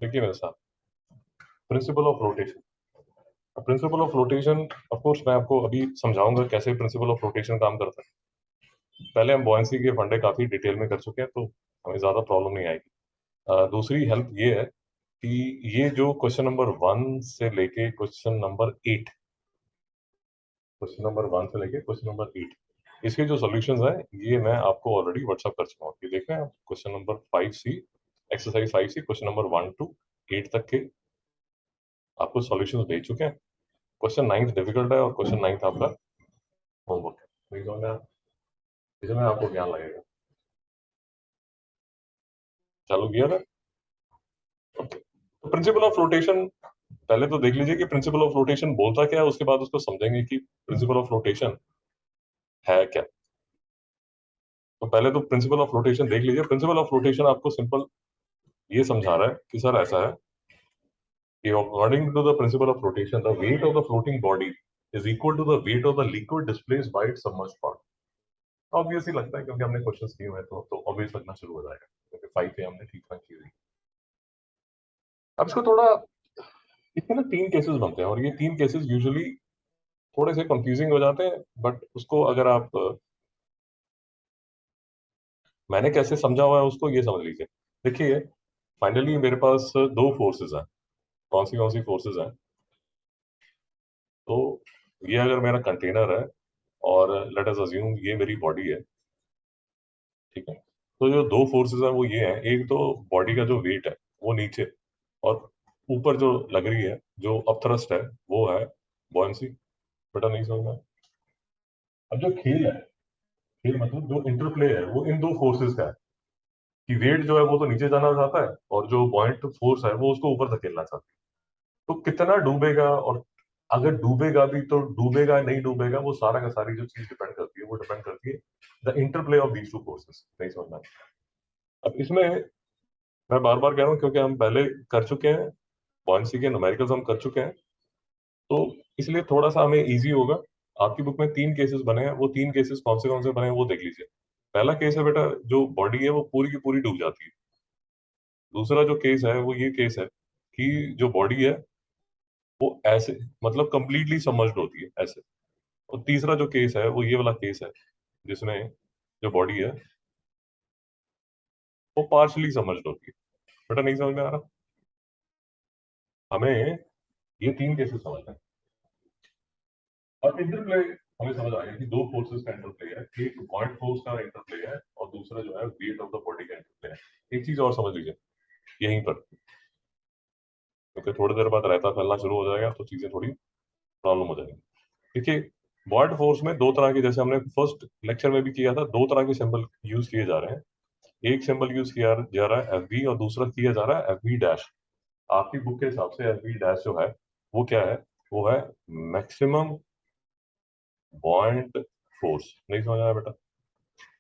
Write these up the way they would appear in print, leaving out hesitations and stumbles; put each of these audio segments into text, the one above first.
देखिए मेरे साथ principal of rotation. Principal of rotation, of course मैं आपको अभी समझाऊंगा कैसे प्रिंसिपल ऑफ रोटेशन काम करता है। पहले हम बॉयंसी के फंडे काफी डिटेल में कर चुके हैं, तो हमें ज्यादा प्रॉब्लम नहीं आएगी। दूसरी हेल्प ये है कि ये जो क्वेश्चन नंबर 1 से लेके क्वेश्चन नंबर 8, इसके जो सॉल्यूशंस हैं ये मैं आपको ऑलरेडी व्हाट्सअप कर चुका हूँ। ये देख रहे हैं आप, question number 5C, exercise 5C, question number 1 to 8 तक के आपको सॉल्यूशंस भेज चुके हैं। क्वेश्चन 9 डिफिकल्ट है और क्वेश्चन 9 आपका होमवर्क है। तो इसमें आपको ज्ञान लगेगा। चालू किया था। ओके, तो प्रिंसिपल ऑफ रोटेशन पहले तो देख लीजिए कि प्रिंसिपल ऑफ रोटेशन बोलता क्या है, उसके बाद उसको समझेंगे कि प्रिंसिपल ऑफ रोटेशन है क्या। तो पहले तो प्रिंसिपल ऑफ रोटेशन देख लीजिए। प्रिंसिपल ऑफ रोटेशन आपको सिंपल ये समझा रहा है कि सर ऐसा है कि according to the principle of rotation the weight of the floating body is equal to the weight of the liquid displaced by its submerged part. Obviously लगता है क्योंकि हमने क्वेश्चंस किए हुए हैं, तो ऑब्वियस लगना शुरू हो जाएगा क्योंकि 5 पे हमने ठीक ठाक की हुई। अब इसको थोड़ा, इसमें ना 3 केसेस बनते हैं और ये 3 केसेस यूजुअली थोड़े से कंफ्यूजिंग हो जाते हैं, बट उसको अगर आप मैंने कैसे समझा हुआ है उसको ये समझ लीजिए। देखिए, फाइनली मेरे पास दो फोर्सेस हैं। कौन सी फोर्सेस हैं? तो ये अगर मेरा कंटेनर है और लेट अस अज्यूम ये मेरी बॉडी है, ठीक है। तो जो दो फोर्सेस हैं वो ये हैं, एक तो बॉडी का जो वेट है वो नीचे, और ऊपर जो लग रही है जो अपथ्रस्ट है वो है बॉयंसी। बेटा नहीं समझ में? अब जो खेल है, खेल मतलब जो इंटरप्ले है वो इन दो फोर्सेस का है कि वेट जो है वो तो नीचे जाना चाहता है और जो पॉइंट फोर्स है वो उसको ऊपर धकेलना चाहता है। तो कितना डूबेगा, और अगर डूबेगा भी तो डूबेगा नहीं डूबेगा, वो सारा का सारी जो चीज डिपेंड करती है वो डिपेंड करती है the interplay of these two forces. नहीं समझना? अब इसमें मैं बार बार कह रहा हूँ क्योंकि हम पहले कर चुके हैं, बॉयंसी के न्यूमेरिकल्स हम कर चुके हैं, तो इसलिए थोड़ा सा हमें इजी होगा। आपकी बुक में 3 केसेस बने हैं, वो 3 केसेस कौन से बने हैं वो देख लीजिए। पहला केस है बेटा, जो बॉडी है वो पूरी की पूरी डूब जाती है। दूसरा जो केस है वो ये केस है कि जो बॉडी है वो ऐसे, मतलब कंप्लीटली सबमर्ज्ड होती है ऐसे। और तीसरा जो केस है वो ये वाला केस है जिसमें जो बॉडी है वो पार्शली सबमर्ज्ड होती है। बेटा नहीं समझ में आ रहा? हमें ये 3 केसेस समझना है। और इंटरप्ले हमें समझ आ गया कि दो फोर्सेस का इंटरप्ले है, एक पॉइंट फोर्स का इंटरप्ले है और दूसरा जो है वेट ऑफ द बॉडी का इंटरप्ले है। एक चीज और समझ लीजिए यहीं पर, क्योंकि थोड़ी देर बाद रायता फैलना शुरू हो जाएगा तो चीजें थोड़ी प्रॉब्लम हो जाएगी। देखिए, बॉयड फोर्स में दो तरह के, जैसे हमने फर्स्ट लेक्चर में भी किया था, दो तरह के सिंबल यूज किए जा रहे हैं। एक सिंबल यूज किया जा रहा है एफ बी और दूसरा किया जा रहा है एफ बी डैश। आपकी बुक के हिसाब से एफ बी डैश जो है वो क्या है? वो है मैक्सिमम बॉयंट फोर्स। नहीं समझ आया बेटा?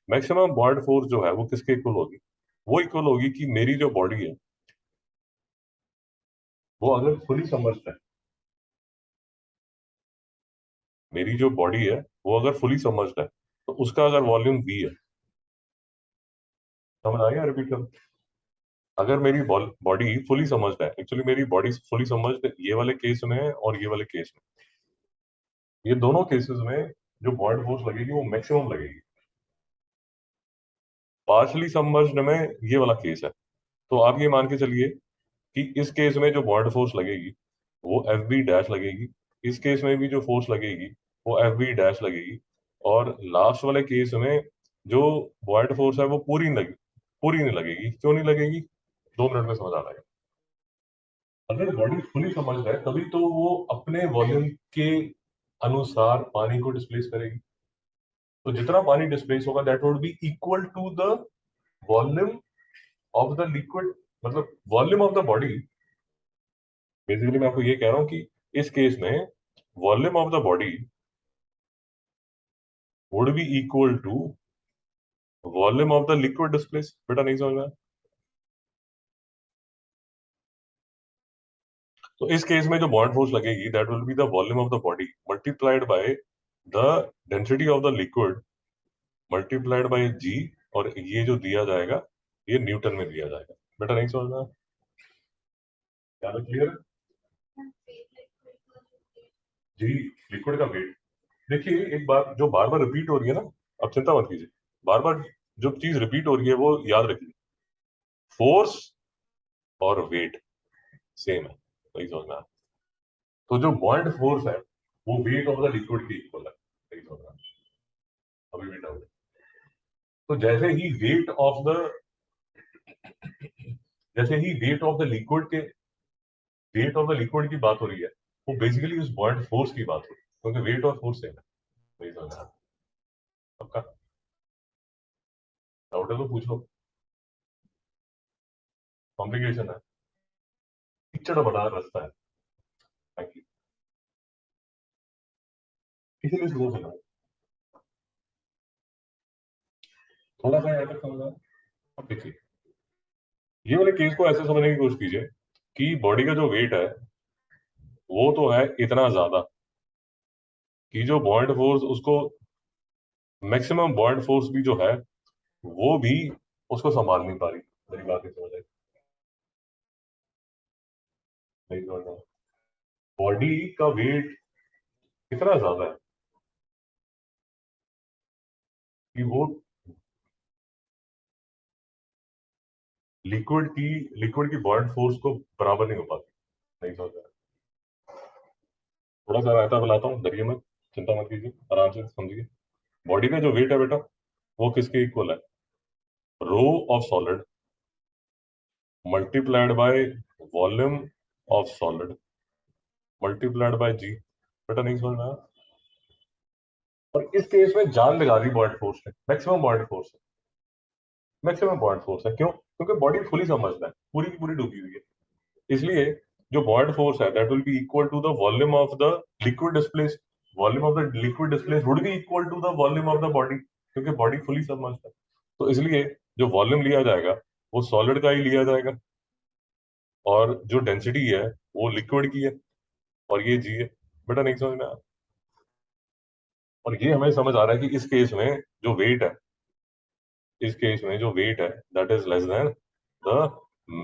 मैक्सिमम बॉयड फोर्स जो है वो किसके इक्वल होगी? वो इक्वल होगी कि मेरी जो बॉडी है वो अगर फुली सबमर्ज्ड है, मेरी जो बॉडी है वो अगर फुली सबमर्ज्ड है तो उसका अगर वॉल्यूम वी है। समझ आ गया? रिपीट कर, अगर मेरी बॉडी फुली समझद है, एक्चुअली मेरी बॉडी फुली समझद ये वाले केस में है और ये वाले केस में, ये दोनों केसेस में जो बॉयड फोर्स लगेगी वो मैक्सिमम लगेगी। पार्शली सबमर्ज्ड में ये वाला केस है, तो आप ये मान के चलिए कि इस केस में जो बॉयड फोर्स लगेगी वो एफ बी डैश लगेगी, इस केस में भी जो फोर्स लगेगी वो एफ बी डैश लगेगी, और लास्ट वाले केस में जो बॉयड फोर्स है वो पूरी नहीं लगेगी। क्यों नहीं लगेगी? 2 मिनट में समझ आ जाएगा। अगर बॉडी फुली समझ है तभी तो वो अपने वॉल्यूम के अनुसार पानी को डिस्प्लेस करेगी। तो जितना पानी डिस्प्लेस होगा that would be equal to the volume of the liquid, मतलब volume of the body. Basically मैं आपको ये कह रहा हूं कि इस केस में volume of the body would be equal to volume of the liquid displace. बेटा नहीं समझ में आया? तो इस केस में जो बॉन्ड फोर्स लगेगी that will be the volume of the body multiplied by the density of the liquid multiplied by g, और ये जो दिया जाएगा ये न्यूटन में दिया जाएगा। बेटा नहीं समझ में आया? क्या क्लियर है जी? लिक्विड का वेट, देखिए एक बात जो बार बार रिपीट हो रही है ना, अब चिंता मत कीजिए, बार बार जो चीज रिपीट हो रही है वो याद रखिए, फोर्स और वेट सेम है, वही समझना है। तो जो बॉइंट फोर्स है वो वेट ऑफ द लिक्विड के इक्वल है, वही समझना है। अभी भी डाउट? तो जैसे ही वेट ऑफ द लिक्विड के वेट ऑफ द लिक्विड की बात हो रही है, वो बेसिकली उस बॉइंट फोर्स की बात हो रही है, क्योंकि वेट और फोर्स सेम है, वही समझना है। आपका डाउट है तो पूछ लो, कॉम्प्लिकेशन है, पिक्चर बड़ा रास्ता है। थैंक यू, इसीलिए स्लो चला है। थोड़ा सा यहाँ तक समझा। अब देखिए, ये वाले केस को ऐसे समझने की कोशिश कीजिए कि बॉडी का जो वेट है वो तो है इतना ज्यादा कि जो बॉइंट फोर्स उसको, मैक्सिमम बॉइंट फोर्स भी जो है वो भी उसको संभाल नहीं पा रही। मेरी बात नहीं समझ आई? नहीं समझ रहा, बॉडी का वेट इतना ज्यादा है कि वो लिक्विड की बॉइंट फोर्स को बराबर नहीं हो पाती। नहीं समझ रहा, थोड़ा सा रायता बनाता हूँ, डरिए मत, चिंता मत कीजिए, आराम से समझिए। बॉडी का जो वेट है बेटा, वो किसके इक्वल है? Rho of solid multiplied by volume of solid multiplied by g. बेटा नहीं समझ में आया? और इस केस में जान लगा दी बॉइंट फोर्स है, मैक्सिमम बॉइंट फोर्स है, मैक्सिमम बॉइंट फोर्स है। क्यों? क्योंकि बॉडी फुली समझता है, पूरी की पूरी डूबी हुई है, इसलिए जो बॉइंट फोर्स है that will be equal to the volume of the liquid displace, volume of the liquid displace would be equal to the volume of the body, क्योंकि बॉडी फुली समझता है। तो इसलिए जो वॉल्यूम लिया जाएगा वो सॉलिड का ही लिया जाएगा, और जो डेंसिटी है वो लिक्विड की है, और ये जी है। बेटा नहीं समझ में आया? और ये हमें समझ आ रहा है कि इस केस में जो वेट है, इस केस में जो वेट है that is less than the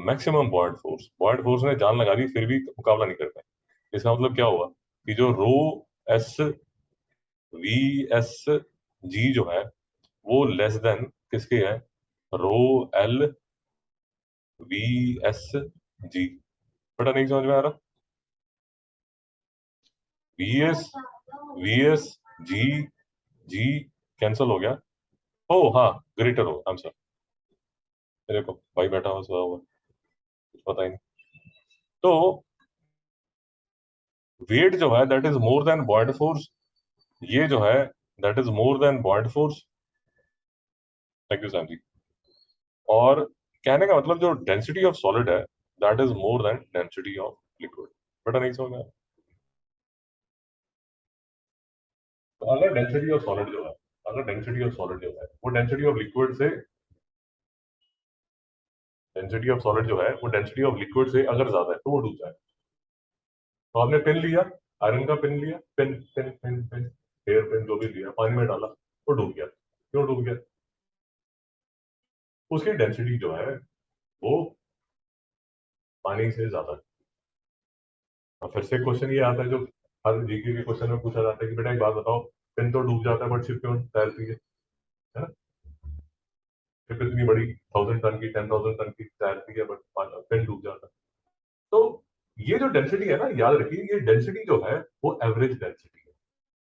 maximum बॉइंट force. बॉइंट force ने जान लगा दी फिर भी मुकाबला नहीं कर पाए। इसका मतलब क्या हुआ कि जो rho S V S g जो है वो लेस देन किसके है? Rho L V S g. बेटा नहीं समझ में आ रहा? V s V S g g cancel हो गया। ओ हाँ, ग्रेटर हो, आई एम सॉरी, मेरे को भाई बैठा हुआ सोया हुआ, कुछ पता ही नहीं। तो वेट जो है that is more than buoyant force, ये जो है that is more than buoyant force. Thank you Sam ji. और कहने का मतलब जो डेंसिटी ऑफ सॉलिड है that is more than density of liquid. बेटा नहीं समझ में आया? तो अगर डेंसिटी ऑफ सॉलिड जो है वो डेंसिटी ऑफ लिक्विड से, डेंसिटी ऑफ सॉलिड जो है वो डेंसिटी ऑफ लिक्विड से अगर ज्यादा है तो वो डूब जाए। तो आपने पेन लिया, आयरन का पेन लिया, pen pen pen pen hair pen जो भी लिया, पानी में डाला, वो डूब गया। क्यों डूब गया? उसकी डेंसिटी जो है वो पानी से ज्यादा है। अब फिर से क्वेश्चन ये आता है जो हर जीके के क्वेश्चन में पूछा जाता है कि बेटा एक बात बताओ, पेन तो डूब जाता है बट शिप क्यों तैरती है ना? शिप इतनी बड़ी 1000 टन की, 10,000 टन की तैरती है बट पेन डूब जाता है। तो ये जो डेंसिटी है ना, याद रखिए, ये डेंसिटी जो है वो एवरेज डेंसिटी है।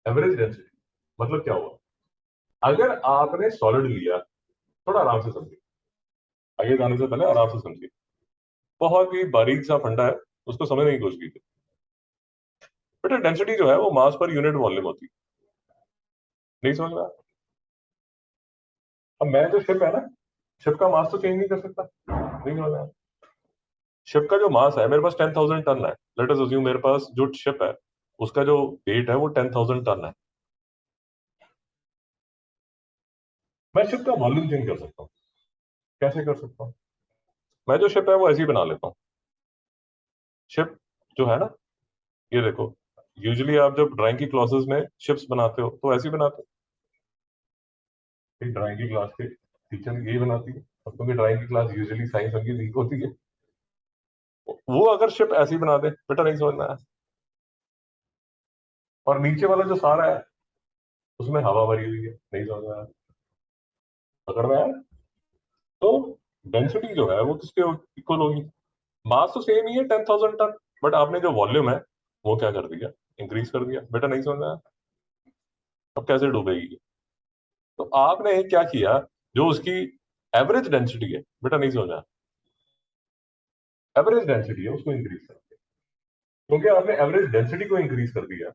एवरेज डेंसिटी मतलब क्या हुआ? अगर आपने सॉलिड लिया, थोड़ा आराम से समझिए, आगे जाने से पहले आराम से समझिए, बहुत ही बारीक सा फंडा है, उसको समझने की कोशिश कीजिए। बेटा डेंसिटी जो है वो मास पर यूनिट वॉल्यूम होती है। नहीं समझ में आया? अब मैं जो शिप है ना, शिप का मास तो चेंज नहीं कर सकता। नहीं समझ में आया? शिप का जो मास है, मेरे पास 10,000 टन है, लेट अस अज्यूम मेरे पास जो शिप है उसका जो वेट है वो 10,000 टन है। मैं शिप का वॉल्यूम चेंज कर सकता हूँ। कैसे कर सकता हूँ? मैं जो शिप है वो ऐसी ही बना लेता हूँ। शिप जो है ना, ये देखो, यूजुअली आप जब ड्राइंग की क्लासेस में शिप्स बनाते हो तो ऐसे ही बनाते हो। ड्राइंग की क्लास के टीचर यही बनाती है, अब क्योंकि ड्राइंग की क्लास यूजुअली साइंस उनकी वीक होती है, वो अगर शिप ऐसी बना दे, बेटा नहीं समझना है, और नीचे वाला जो सारा है उसमें हवा भरी हुई है, नहीं समझना है, पकड़ में आया? तो डेंसिटी जो है वो किसके इक्वल होगी? मास तो सेम ही है, 10,000 टन, बट आपने जो वॉल्यूम है वो क्या कर दिया, इंक्रीज कर दिया, बेटा नहीं समझ में आया? अब कैसे डूबेगी? तो आपने क्या किया, जो उसकी एवरेज डेंसिटी है, बेटा नहीं समझ में आया, एवरेज डेंसिटी है उसको इंक्रीज कर दिया। क्योंकि आपने एवरेज डेंसिटी को इंक्रीज कर दिया,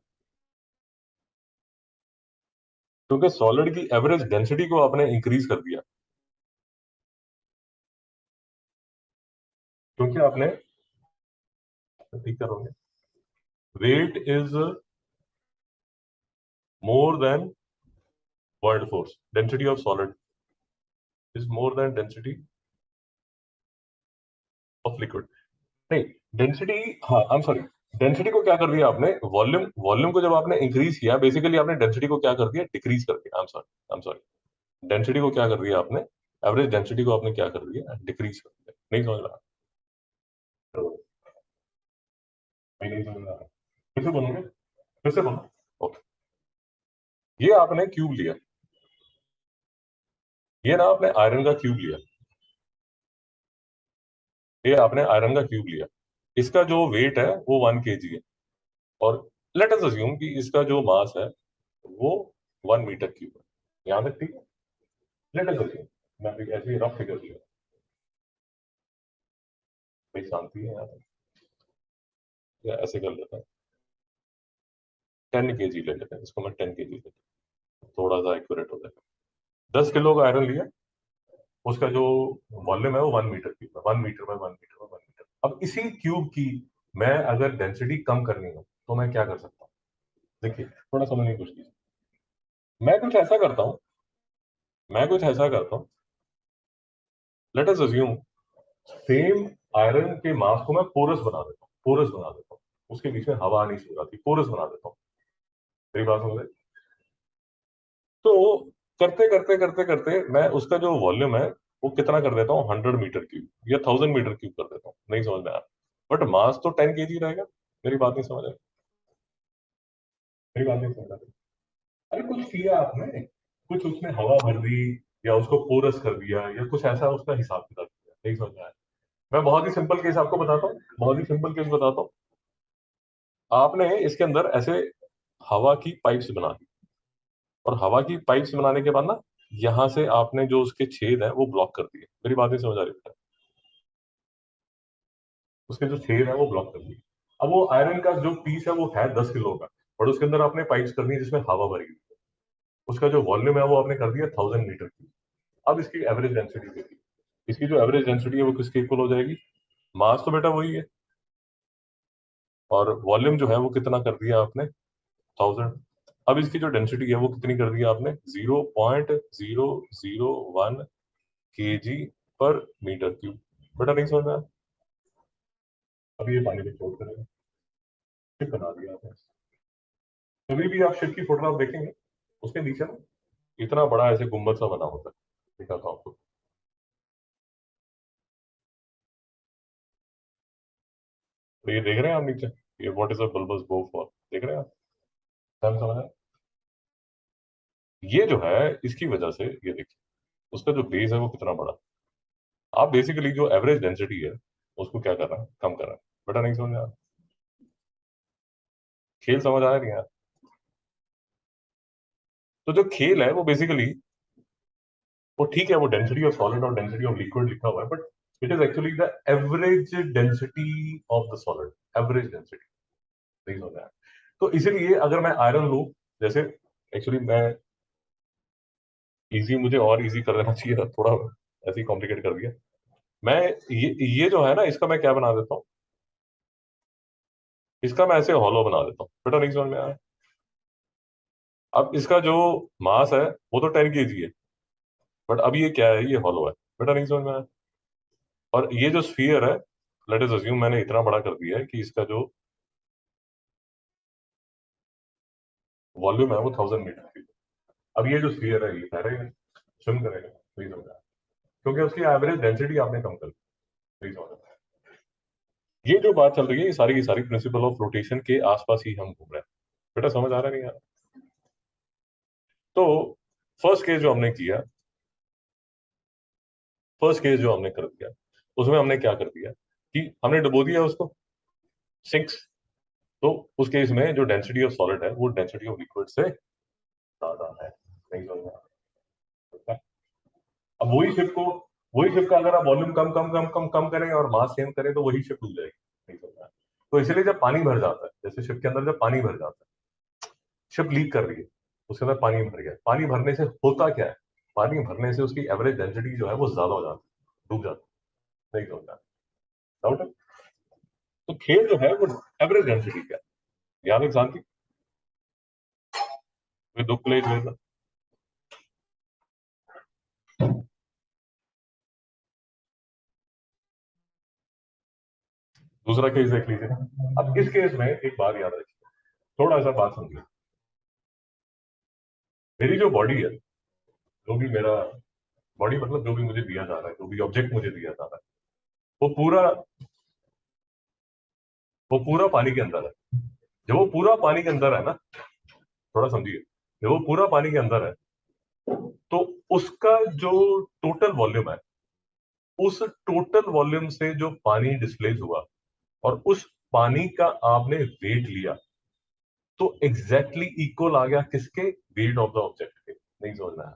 क्योंकि सॉलिड की एवरेज डेंसिटी को आपने इंक्रीज कर दिया, क्योंकि आपने, ठीक करोगे, weight is more than world force, density of solid is more than density of liquid. नहीं, डेंसिटी, हाँ आई एम सॉरी, डेंसिटी को क्या कर दिया आपने, वॉल्यूम, वॉल्यूम को जब आपने इंक्रीज किया, बेसिकली आपने डेंसिटी को क्या कर दिया, डिक्रीज कर दिया, आई एम सॉरी, डेंसिटी को क्या कर दिया आपने, एवरेज डेंसिटी को आपने क्या कर दिया, डिक्रीज कर दिया, नहीं समझ रहा? तो नहीं समझ रहा, फिर से बोलोगे, फिर से बोलो। ओके, ये आपने क्यूब लिया, ये ना आपने आयरन का क्यूब लिया, ये आपने आयरन का क्यूब लिया, इसका जो वेट है वो 1 kg है, और लेट अस अज्यूम कि इसका जो मास है वो 1 मीटर क्यूब है, यहाँ तक ठीक है? लेट अस अज्यूम, मैं भी ऐसे रफ फिगर लिया, भाई शांति है यहाँ पे, या ऐसे कर लेते हैं, 10 kg ले लेते हैं इसको, मैं 10 kg लेता हूँ, थोड़ा सा एक्यूरेट हो जाएगा। 10 किलो का आयरन लिया, उसका जो वॉल्यूम है वो 1 मीटर क्यूब है, 1 metre by 1 metre by 1 metre. अब इसी क्यूब की मैं अगर डेंसिटी कम करनी हो तो मैं क्या कर सकता हूँ? देखिए थोड़ा समझने की कोशिश कीजिए, मैं कुछ ऐसा करता हूँ, मैं कुछ ऐसा करता हूँ, let us assume, same iron के मास को मैं पोरस बना देता हूँ, पोरस बना देता हूँ, उसके बीच में हवा नहीं सो जाती, पोरस बना देता हूँ, मेरी बात समझ रहे? तो करते करते करते करते मैं उसका जो वॉल्यूम है वो कितना कर देता हूँ, 100 मीटर क्यूब या 1000 मीटर क्यूब कर देता हूँ, नहीं समझ में आया? बट मास तो 10 kg रहेगा, मेरी बात नहीं समझ आई, मेरी बात नहीं समझ आई। अरे कुछ किया आपने, कुछ उसमें हवा भर दी, या उसको पोरस कर दिया, या कुछ ऐसा उसका हिसाब किताब किया, नहीं समझ में आया? मैं बहुत ही सिंपल केस आपको बताता हूँ, बहुत ही सिंपल केस बताता हूँ। आपने इसके अंदर ऐसे हवा की पाइप्स बना दी, और हवा की पाइप्स बनाने के बाद ना, यहां से आपने जो उसके छेद है वो ब्लॉक कर दिए, मेरी बात नहीं समझ आ रही है? उसके जो छेद है वो ब्लॉक कर दिए। अब वो आयरन का जो पीस है वो है 10 किलो का, और उसके अंदर आपने पाइप्स करनी है जिसमें हवा भरी हुई है, उसका जो वॉल्यूम है वो आपने कर दिया 1000 मीटर की। अब इसकी एवरेज डेंसिटी देखिए, इसकी जो एवरेज डेंसिटी है वो किसके इक्वल हो जाएगी? मास तो बेटा वही है, और वॉल्यूम जो है वो कितना कर दिया आपने, 1000। अब इसकी जो डेंसिटी है वो कितनी कर दी आपने, 0.0001 kg/मीटर क्यूब, बेटा नहीं समझ में आया? अब ये पानी में फ्लोट करेगा, शिप बना दिया आपने। कभी भी आप शिप की फोटोग्राफ देखेंगे, उसके नीचे ना इतना बड़ा ऐसे गुम्बद सा बना होता है, दिखाता हूँ आपको। तो ये देख रहे हैं आप नीचे, ये what is a bulbous bow for, देख रहे हैं आप? समझ आया? ये जो है इसकी वजह से, ये देखिए उसका जो बेस है वो कितना बड़ा, आप बेसिकली जो एवरेज डेंसिटी है उसको क्या कर रहा है, कम कर रहा है, बेटा नहीं समझ में आया? खेल समझ आया नहीं यार? तो जो खेल है वो बेसिकली, वो ठीक है, वो डेंसिटी ऑफ सॉलिड और डेंसिटी ऑफ लिक्विड लिखा हुआ है, but it is actually the average density of the solid, average density, नहीं समझ में आया? तो इसीलिए अगर मैं आयरन लूं, जैसे, एक्चुअली मैं इजी, मुझे और इजी कर देना चाहिए था थोड़ा, ऐसे ही कॉम्प्लिकेट कर दिया। मैं ये जो है ना, इसका मैं क्या बना देता हूँ, इसका मैं ऐसे हॉलो बना देता हूँ, बेटा नहीं समझ में आया? अब इसका जो मास है वो तो 10 kg है, बट अब ये क्या है, ये हॉलो है, बेटा नहीं समझ में आया? और ये जो स्फीयर है, लेट अस अज्यूम मैंने इतना बड़ा कर दिया है कि इसका जो वॉल्यूम है वो 1000 मीटर की। अब ये जो स्फीयर है ये तैरेगा, स्विम करेगा, नहीं समझ में आया? क्योंकि उसकी एवरेज डेंसिटी आपने कम कर दी, नहीं समझ में आया? ये जो बात चल रही है ये सारी की सारी प्रिंसिपल ऑफ रोटेशन के आसपास ही हम घूम रहे हैं। बेटा समझ आ रहा नहीं यार? तो फर्स्ट केस जो हमने किया, फर्स्ट केस जो हमने कर दिया, उसमें हमने क्या कर दिया कि हमने डुबो दिया उसको, सिंक्स। तो उस केस में जो डेंसिटी ऑफ सॉलिड है वो डेंसिटी ऑफ लिक्विड से ज्यादा है। नहीं समझ में आ रहा? अब वही शिप का अगर आप वॉल्यूम कम कम कम कम कम करें और मास सेम करें तो वही शिप डूब जाएगी। नहीं समझ में आ रहा? तो इसलिए जब पानी भर जाता है, जैसे शिप के अंदर जब पानी भर जाता है, शिप लीक कर रही है, उसके अंदर पानी भर गया, पानी भरने से होता क्या है? पानी भरने से उसकी एवरेज डेंसिटी जो है वो ज्यादा हो जाती है, डूब जाती है। नहीं समझ में आ रहा? डाउट है? तो खेल जो है वो एवरेज डेंसिटी क्या है, याद है शांति? वे दो प्लेट में दूसरा केस देख लीजिए ना। अब इस केस में एक बात याद रखिए, थोड़ा सा बात समझिए। मेरी जो बॉडी है, जो भी मेरा बॉडी मतलब जो भी मुझे दिया जा रहा है, जो भी ऑब्जेक्ट मुझे दिया जा रहा है, वो पूरा वो पूरा पानी के अंदर है। जब वो पूरा पानी के अंदर है ना, थोड़ा समझिए, जब वो पूरा पानी के अंदर है तो उसका जो टोटल वॉल्यूम है, उस टोटल वॉल्यूम से जो पानी डिस्प्लेस हुआ और उस पानी का आपने वेट लिया, तो एग्जैक्टली इक्वल आ गया किसके? वेट ऑफ द ऑब्जेक्ट के। नहीं समझना है?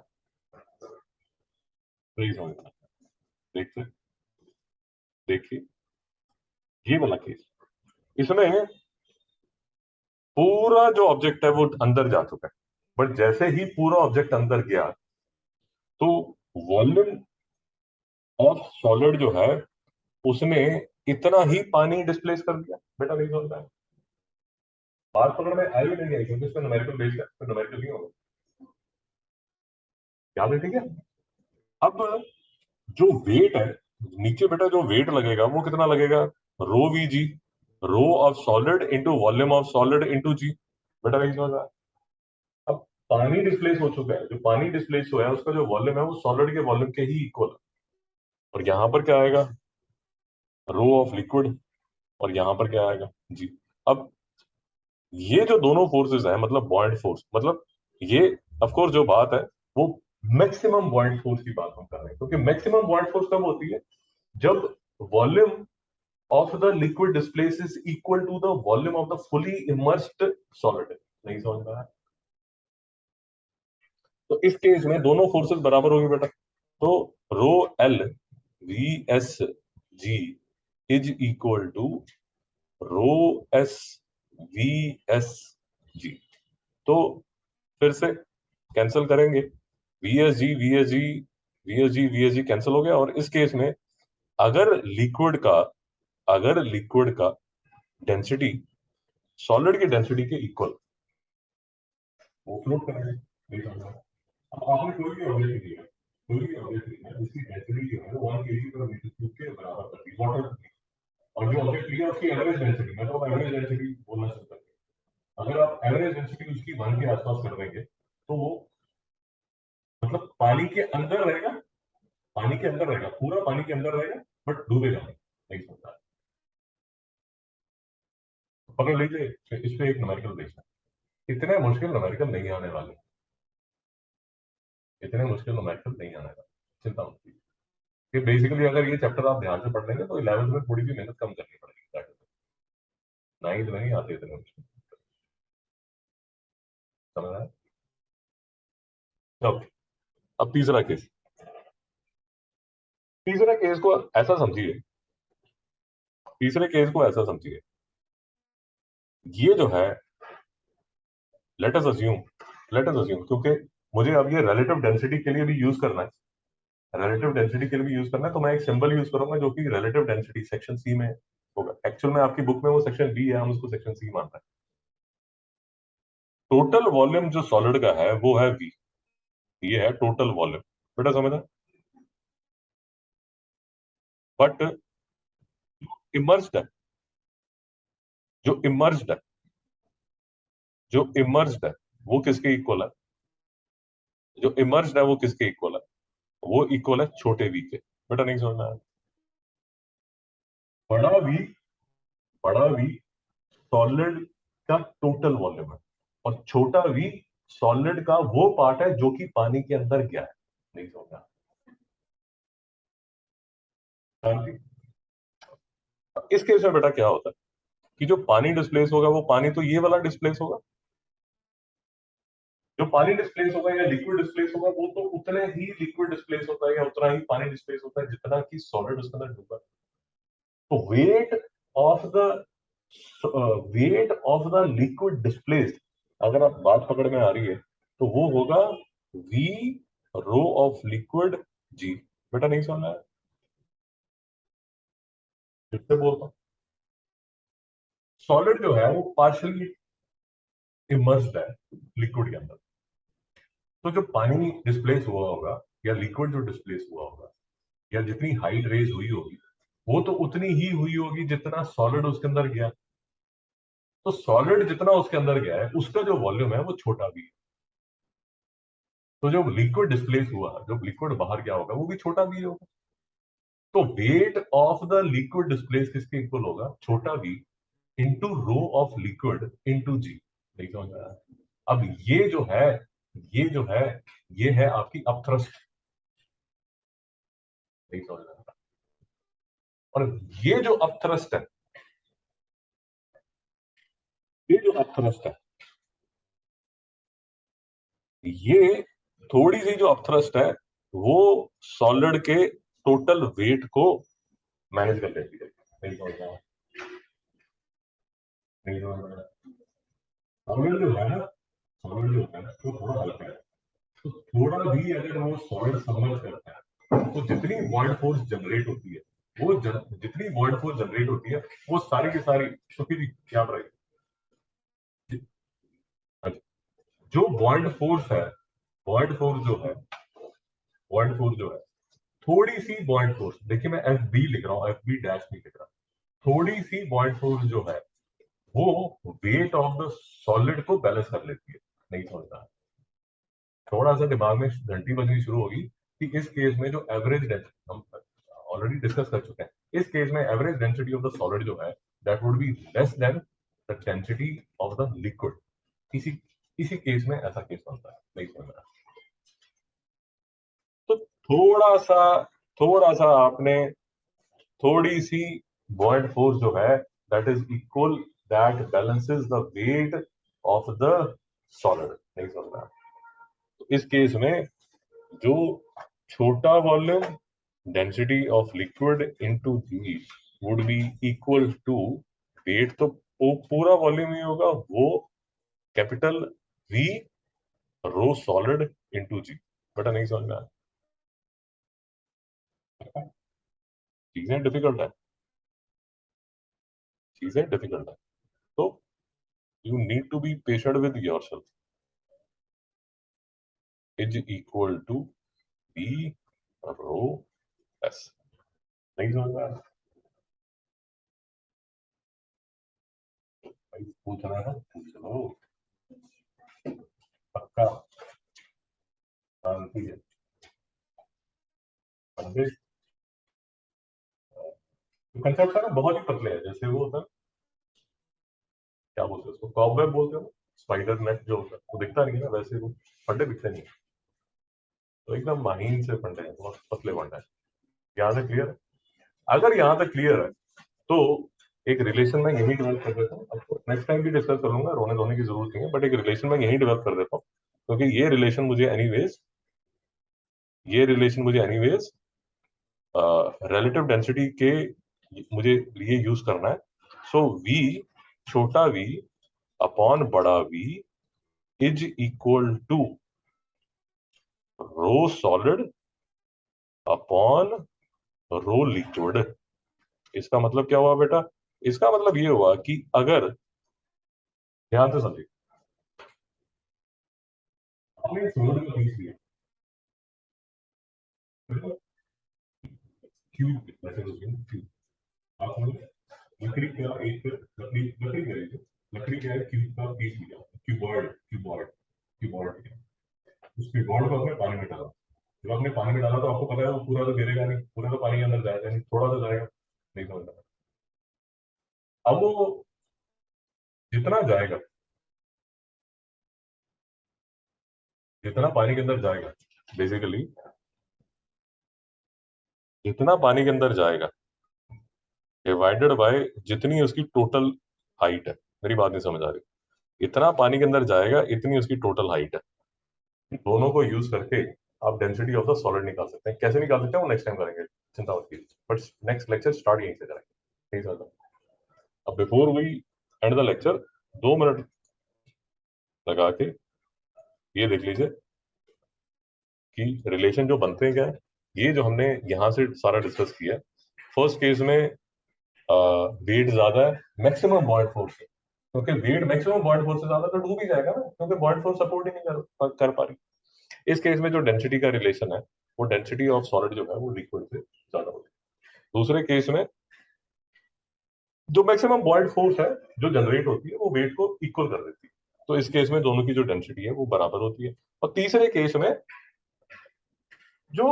नहीं समझना? देखिए, देखिए ये वाला केस, इसमें पूरा जो ऑब्जेक्ट है वो अंदर जा चुका है, बट जैसे ही पूरा ऑब्जेक्ट अंदर गया तो वॉल्यूम ऑफ सॉलिड जो है उसने इतना ही पानी डिस्प्लेस कर दिया। बेटा नहीं समझता है? बात पकड़ में आई नहीं आई? क्योंकि इसका न्यूमेरिकल बेस है, तो न्यूमेरिकल नहीं होगा। याद है? ठीक है। अब जो वेट है नीचे, बेटा जो वेट लगेगा वो कितना लगेगा? Rho v g, rho of solid into volume of solid into g. बेटा नहीं समझ रहा है? अब पानी डिस्प्लेस हो चुका है, जो पानी डिस्प्लेस हुआ है उसका जो वॉल्यूम है वो सॉलिड के वॉल्यूम के ही इक्वल है। और यहां पर क्या आएगा? Rho of liquid. और यहां पर क्या आएगा? जी। अब ये जो दोनों फोर्सेस हैं, मतलब बॉयंट फोर्स, मतलब ये ऑफ कोर्स जो बात है वो मैक्सिमम बॉयंट फोर्स की बात हम कर रहे हैं, क्योंकि मैक्सिमम बॉयंट फोर्स कब होती है? जब volume of the liquid displace is equal to the volume of the fully immersed solid। नहीं समझ रहा है? तो इस केस में दोनों फोर्सेस बराबर होगी बेटा। तो rho L V S G is equal to rho S V S G. तो फिर से कैंसिल करेंगे, V S G V S G V S G V S G cancel हो गया। और इस केस में अगर लिक्विड का अगर लिक्विड का डेंसिटी सॉलिड की डेंसिटी के इक्वल, वो फ्लोट करेंगे। नहीं समझा? अब आपने कोई भी ऑब्जेक्ट लिया, कोई भी ऑब्जेक्ट लिया उसकी डेंसिटी जो है वो 1 kg पर मीटर क्यूब के बराबर कर दी वाटर। और जो ऑब्जेक्ट लिया उसकी एवरेज डेंसिटी, मैं तो एवरेज डेंसिटी बोलना शुरू कर दिया। अगर आप एवरेज डेंसिटी उसकी 1 के आसपास कर देंगे तो वो मतलब पानी के अंदर रहेगा, पानी के अंदर रहेगा, पूरा पानी के अंदर रहेगा, बट डूबेगा नहीं। नहीं समझता? पकड़ लीजिए, इस पे एक न्यूमेरिकल देखना। इतने मुश्किल न्यूमेरिकल नहीं आने वाले, इतने मुश्किल न्यूमेरिकल नहीं आने वाले, चिंता मत कीजिए। कि बेसिकली अगर ये चैप्टर आप ध्यान से पढ़ लेंगे तो 11th में थोड़ी सी मेहनत कम करनी पड़ेगी, 9th में नहीं आते इतने मुश्किल। समझ रहा है? ओके। अब तीसरा केस, तीसरे केस को ऐसा समझिए, तीसरे केस को ऐसा समझिए, ये जो है, let us assume, let us assume, क्योंकि मुझे अब ये रिलेटिव डेंसिटी के लिए भी यूज करना है, रिलेटिव डेंसिटी के लिए भी यूज करना है, तो मैं एक सिंबल यूज करूंगा जो कि रिलेटिव डेंसिटी सेक्शन सी में होगा। एक्चुअल में आपकी बुक में वो सेक्शन बी है, हम उसको सेक्शन सी मान रहे हैं। टोटल वॉल्यूम जो सॉलिड का है वो है वी, ये है टोटल वॉल्यूम। बेटा समझा? बट इमर्स्ड है, जो इमर्स्ड है, जो इमर्स्ड है वो किसके इक्वल है? जो इमर्स्ड है वो किसके इक्वल है? वो इक्वल है छोटे वी के। बेटा नहीं समझना है? बड़ा वी बड़ा वी सॉलिड का टोटल वॉल्यूम है, और छोटा वी सॉलिड का वो पार्ट है जो कि पानी के अंदर गया है। नहीं समझा? हाँ जी। इस केस में बेटा क्या होता है कि जो पानी डिस्प्लेस होगा वो पानी तो ये वाला डिस्प्लेस होगा, जो पानी डिस्प्लेस होगा या लिक्विड डिस्प्लेस होगा वो तो उतने ही लिक्विड डिस्प्लेस होता है या उतना ही पानी डिस्प्लेस होता है जितना कि सॉलिड उसके अंदर डूबा। तो of the weight of the liquid displaced, अगर आप बात पकड़ में आ रही है, तो वो होगा वी रो ऑफ लिक्विड जी। बेटा नहीं समझ आया? फिर से बोलता हूँ, सॉलिड जो है वो पार्शियली इमर्स्ड है लिक्विड के अंदर। तो जो पानी डिस्प्लेस हुआ होगा या लिक्विड जो डिस्प्लेस हुआ होगा या जितनी हाइट रेज हुई होगी वो तो उतनी ही हुई होगी जितना सॉलिड उसके अंदर गया। तो सॉलिड जितना उसके अंदर गया है उसका जो वॉल्यूम है वो छोटा भी है। तो जो लिक्विड डिस्प्लेस हुआ, जो लिक्विड बाहर गया होगा वो भी छोटा भी होगा। तो weight of the liquid displace किसके इक्वल होगा? छोटा v into rho of liquid into g. नहीं समझ में आया? अब ये जो है ये है आपकी अपथ्रस्ट। नहीं समझ में आया? और ये जो अपथ्रस्ट है, ये जो अपथ्रस्ट है, ये थोड़ी सी जो अपथ्रस्ट है वो सॉलिड के टोटल वेट को मैनेज कर लेती है। नहीं समझ में आया? नहीं समझ में आया? सॉलिड जो है ना, सॉलिड जो है वो थोड़ा हल्का है। तो थोड़ा भी अगर वो सॉलिड सबमर्ज करता है तो जितनी वॉइड फोर्स जनरेट होती है, जितनी वॉइड फोर्स जनरेट होती है वो सारी की सारी, सुखी जी क्या बताइए? जो वॉइड फोर्स है, वॉइड फोर्स जो है, वॉइड फोर्स जो है, थोड़ी सी वॉइड फोर्स, देखिए मैं एफ बी लिख रहा हूँ, एफ बी डैश नहीं लिख रहा, थोड़ी सी वॉइड फोर्स जो है वो वेट ऑफ द सॉलिड को बैलेंस कर लेती है। नहीं समझता? थोड़ा सा दिमाग में घंटी बजनी शुरू होगी कि इस केस में जो एवरेज डेंसिटी, हम ऑलरेडी डिस्कस कर चुके हैं, इस केस में average density of the solid जो है that would be less than the density of the liquid. इसी इसी केस में ऐसा केस बनता है। नहीं समझ में आया? तो थोड़ा सा आपने थोड़ी सी बॉइंट फोर्स जो है that is equal, that balances the weight of the solid. नहीं समझ में आया? तो इस केस में जो छोटा volume density of liquid into G would be equal to weight, तो वो पूरा वॉल्यूम ही होगा वो capital V rho solid into G. बेटा नहीं समझ में आया? चीजें डिफिकल्ट है, चीजें डिफिकल्ट है। तो you need to be patient with yourself. Is equal to V rho S. नहीं समझ में आया? भाई पूछ रहा है, पूछ लो। पक्का? शांति है। कंसेप्ट है ना, बहुत ही पतले है, जैसे वो होता है, क्या बोलते हैं उसको, कॉबवेब बोलते हो, स्पाइडर नेट जो होता है वो दिखता नहीं है ना, वैसे वो फंडे दिखते नहीं है। तो एकदम महीन से फंडे हैं, बहुत पतले फंडे हैं। यहाँ से क्लियर है? अगर यहाँ तक क्लियर है तो एक रिलेशन में यही डेवलप कर देता हूँ। आपको नेक्स्ट टाइम भी डिस्कस करूंगा, रोने धोने की जरूरत नहीं है, बट एक रिलेशन में यही डेवलप कर देता हूँ क्योंकि ये रिलेशन मुझे एनीवेज रिलेटिव डेंसिटी के मुझे लिए यूज करना है। सो वी छोटा वी अपॉन बड़ा V is equal to rho solid upon rho liquid. इसका मतलब क्या हुआ बेटा? इसका मतलब ये हुआ कि अगर, ध्यान से समझिए, आपने सॉलिड का पीस लिया, क्यूब वैसे तो क्यूब, आप समझ, लकड़ी का एक लकड़ी लकड़ी का लीजिए, लकड़ी का एक क्यूब का पीस लिया, क्यूबॉइड लिया, उस क्यूबॉइड को आपने पानी में डाला। जब आपने पानी में डाला तो आपको पता है वो पूरा तो गिरेगा नहीं, पूरा तो पानी के अंदर जाएगा नहीं, थोड़ा तो जाएगा। नहीं समझ रहा? अब वो जितना जाएगा, जितना पानी के अंदर जाएगा, बेसिकली जितना पानी के अंदर जाएगा डिवाइडेड बाय जितनी उसकी टोटल हाइट है। मेरी बात नहीं समझ आ रही? इतना पानी के अंदर जाएगा, इतनी उसकी टोटल हाइट है। दोनों को यूज करके आप डेंसिटी ऑफ द सॉलिड निकाल सकते हैं। कैसे निकाल सकते हैं वो नेक्स्ट टाइम करेंगे, चिंता मत कीजिए, बट नेक्स्ट लेक्चर स्टार्ट यहीं से करेंगे, ठीक है? अब before we end the lecture 2 minute लगा के ये देख लीजिए कि रिलेशन जो बनते हैं क्या है। ये जो हमने यहाँ से सारा डिस्कस किया, फर्स्ट केस में वेट ज्यादा है, मैक्सिमम बॉयड फोर्स है, क्योंकि वेट मैक्सिमम बॉयड फोर्स से ज्यादा तो डूब ही जाएगा ना, क्योंकि बॉयड फोर्स सपोर्ट ही नहीं कर पा रही। इस केस में जो डेंसिटी का रिलेशन है, वो डेंसिटी ऑफ सॉलिड जो है वो लिक्विड से ज्यादा होती है। दूसरे केस में जो मैक्सिमम बॉयड फोर्स है जो जनरेट होती है, वो वेट को इक्वल कर देती है। तो इस केस में दोनों की जो डेंसिटी है वो बराबर होती है। और तीसरे केस में जो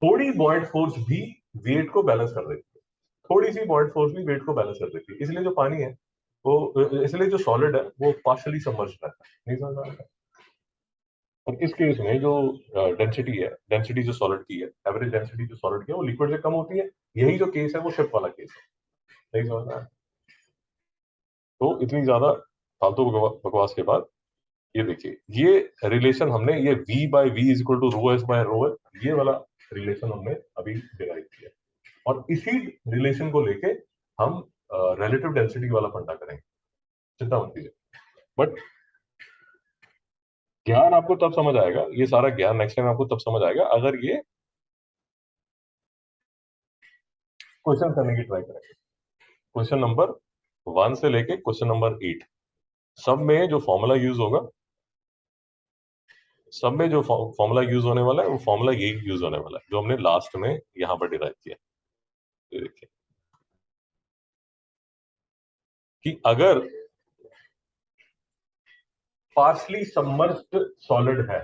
थोड़ी बॉयड फोर्स भी वेट को बैलेंस कर देती है, थोड़ी सी बॉयड फोर्स भी वेट को बैलेंस कर देती है, इसलिए जो पानी है वो, इसलिए जो सॉलिड है वो पार्शियली सबमर्ज्ड रहता है। नहीं समझ आ रहा? और इस केस में जो डेंसिटी है, डेंसिटी जो सॉलिड की है, एवरेज डेंसिटी जो सॉलिड की है वो लिक्विड से कम होती है। यही जो केस है वो शिप वाला केस है। नहीं समझ रहा है? तो इतनी ज्यादा फालतू बकवास के बाद ये देखिए, ये रिलेशन हमने, ये v by V is equal to rho S by rho S, ये वाला रिलेशन हमने अभी डिराइव किया, और इसी रिलेशन को लेके हम रिलेटिव डेंसिटी वाला फंडा करेंगे। चिंता मत कीजिए, बट ज्ञान आपको तब समझ आएगा, ये सारा ज्ञान नेक्स्ट टाइम आपको तब समझ आएगा अगर ये क्वेश्चन करने की ट्राई करेंगे। क्वेश्चन नंबर 1 से लेके क्वेश्चन नंबर 8, सब में जो फॉर्मूला यूज होगा, सब में जो फॉर्मूला यूज होने वाला है वो फॉर्मूला यही यूज होने वाला है जो हमने लास्ट में यहां पर डिराइव किया। ये देखिए कि अगर पार्शली सबमर्ज्ड सॉलिड है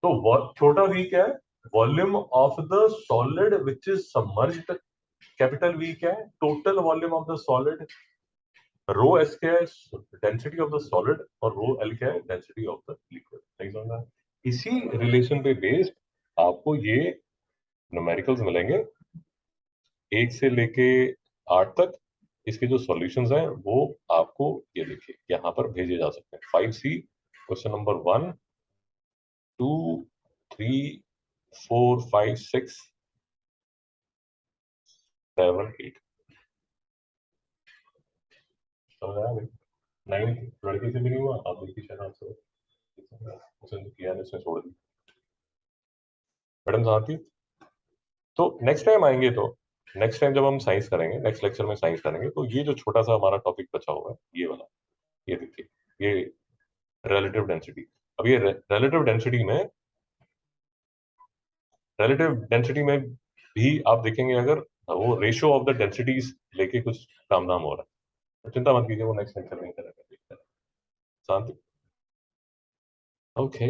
तो छोटा वी क्या है? Volume of the solid which is submerged. Capital V क्या है? Total volume of the solid. Rho S क्या है? Density of the solid. और रो एल क्या है? Density of the liquid. सही समझ रहा है? इसी रिलेशन पे बेस्ड आपको ये न्यूमेरिकल्स मिलेंगे 1 से लेके 8 तक। इसके जो सॉल्यूशंस हैं वो आपको ये देखिए यहाँ पर भेजे जा सकते हैं। 5C question number 1, 2, 3, 4, 5, 6, 7, 8। समझ आया भाई? 9 लड़के से भी नहीं हुआ, आप देखिए शायद आंसर उसने तो किया नहीं, उसने छोड़ दी। मैडम साथ थी। तो नेक्स्ट टाइम आएंगे तो नेक्स्ट टाइम जब हम साइंस करेंगे, नेक्स्ट लेक्चर में साइंस करेंगे, तो ये जो छोटा सा हमारा टॉपिक बचा हुआ है ये वाला, ये देखिए, ये रिलेटिव डेंसिटी। अब ये रिलेटिव डेंसिटी में भी आप देखेंगे, अगर वो रेशियो ऑफ द डेंसिटीज लेके कुछ काम धाम हो रहा है, तो चिंता मत कीजिए, वो नेक्स्ट लेक्चर में ही करेंगे। शांति। ओके।